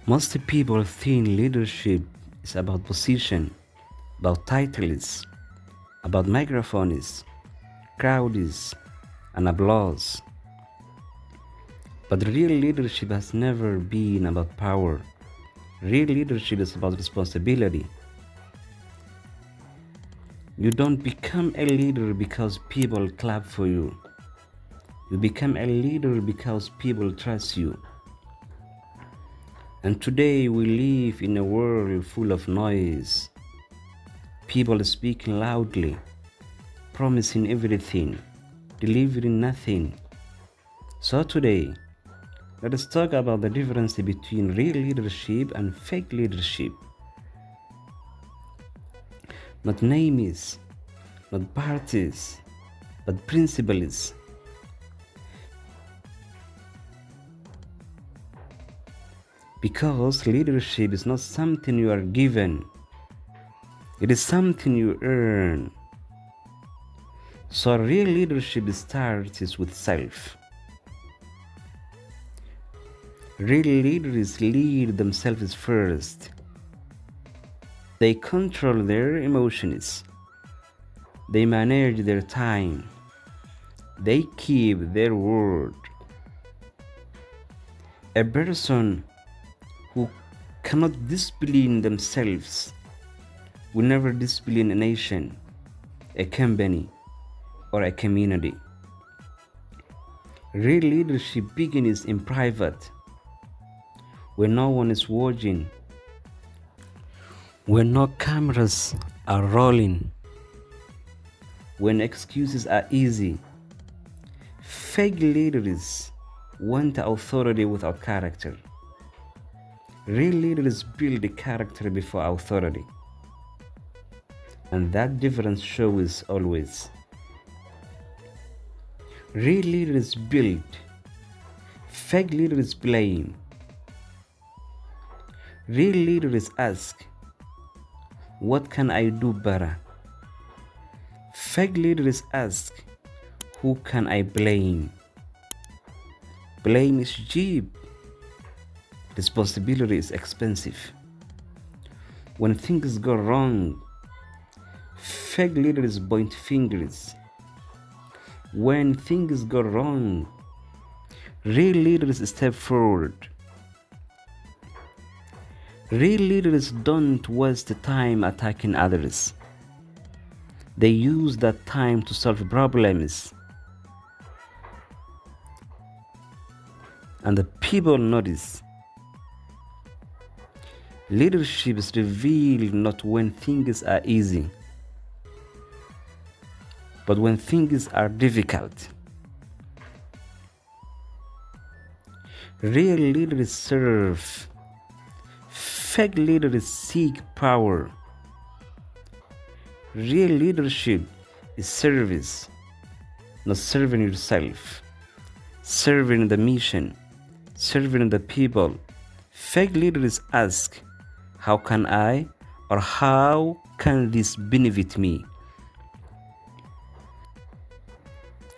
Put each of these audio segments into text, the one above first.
Most people think leadership is about position, about titles, about microphones, crowds, and applause. But real leadership has never been about power. Real leadership is about responsibility. You don't become a leader because people clap for you. You become a leader because people trust you. And today we live in a world full of noise. People speaking loudly, promising everything, delivering nothing. So today, let us talk about the difference between real leadership and fake leadership. Not names, not parties, but principles. Because leadership is not something you are given, it is something you earn. So real leadership starts with self. Real leaders lead themselves first. They control their emotions. They manage their time. They keep their word. A person who cannot discipline themselves will never discipline a nation, a company, or a community. Real leadership begins in private, when no one is watching, when no cameras are rolling, when excuses are easy. Fake leaders want authority without character. Real leaders build the character before authority. And that difference shows always. Real leaders build, fake leaders blame. Real leaders ask, what can I do better? Fake leaders ask, who can I blame? Blame is cheap. Responsibility is expensive. When things go wrong, fake leaders point fingers. When things go wrong, real leaders step forward. Real leaders don't waste time attacking others. They use that time to solve problems. And the people notice. Leadership is revealed not when things are easy, but when things are difficult. Real leaders serve. Fake leaders seek power. Real leadership is service, not serving yourself, serving the mission, serving the people. Fake leaders ask, how can I or how can this benefit me?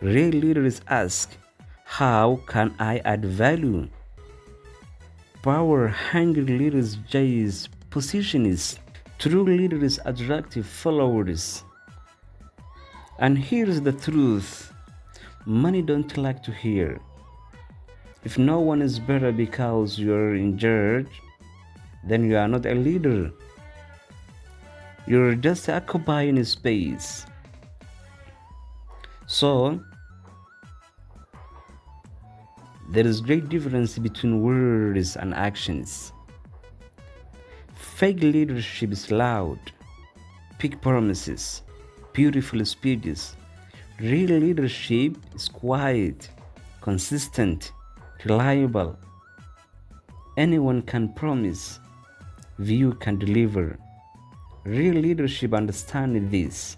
Real leaders ask, how can I add value? Power hungry leaders chase positions. True leaders attract followers. And here's the truth money don't like to hear. If no one is better because you're in charge, then you are not a leader. You're just occupying space. So, there is great difference between words and actions. Fake leadership is loud, big promises, beautiful speeches. Real leadership is quiet, consistent, reliable. Anyone can promise, few can deliver. Real leadership understands this.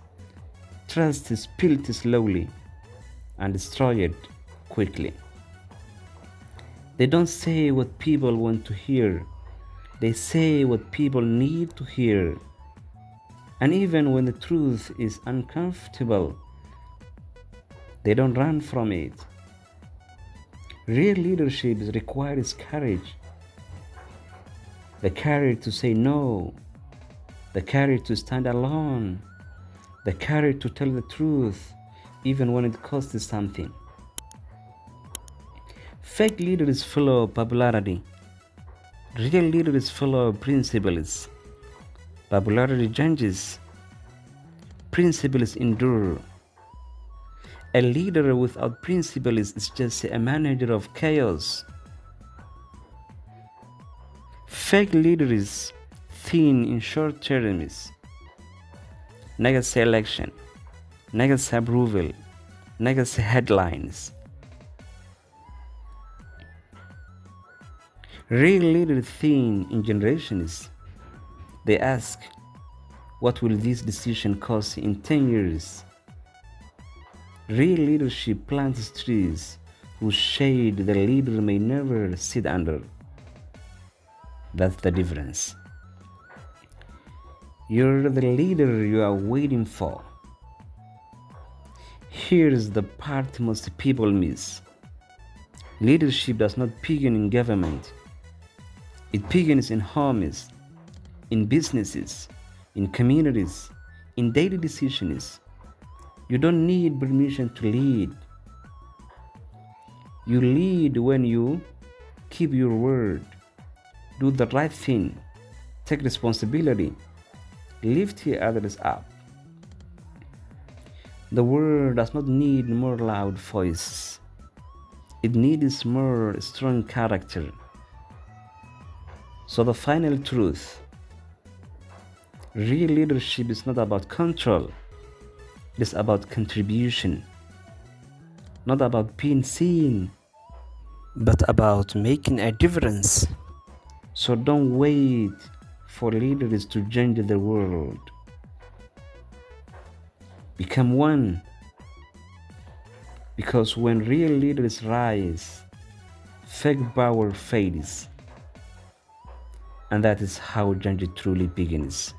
Trust is built slowly and destroyed quickly. They don't say what people want to hear. They say what people need to hear. And even when the truth is uncomfortable, they don't run from it. Real leadership requires courage. the courage to say no, the courage to stand alone, the courage to tell the truth even when it costs something. Fake leaders follow popularity. Real leaders follow principles. Popularity changes, principles endure. A leader without principles is just a manager of chaos. Fake leaders thin in short terms, negative election, negative approval, negative headlines. Real leaders thin in generations. They ask, what will this decision cost in 10 years? Real leadership plants trees whose shade the leader may never sit under. That's the difference. You're the leader you are waiting for. Here's the part most people miss. Leadership does not begin in government. It begins in homes, in businesses, in communities, in daily decisions. You don't need permission to lead. You lead when you keep your word, do the right thing, take responsibility, lift others up. The world does not need more loud voices. It needs more strong character. So the final truth, real leadership is not about control. It is about contribution. Not about being seen, but about making a difference. So don't wait for leaders to change the world. Become one. Because when real leaders rise, fake power fades. And that is how change truly begins.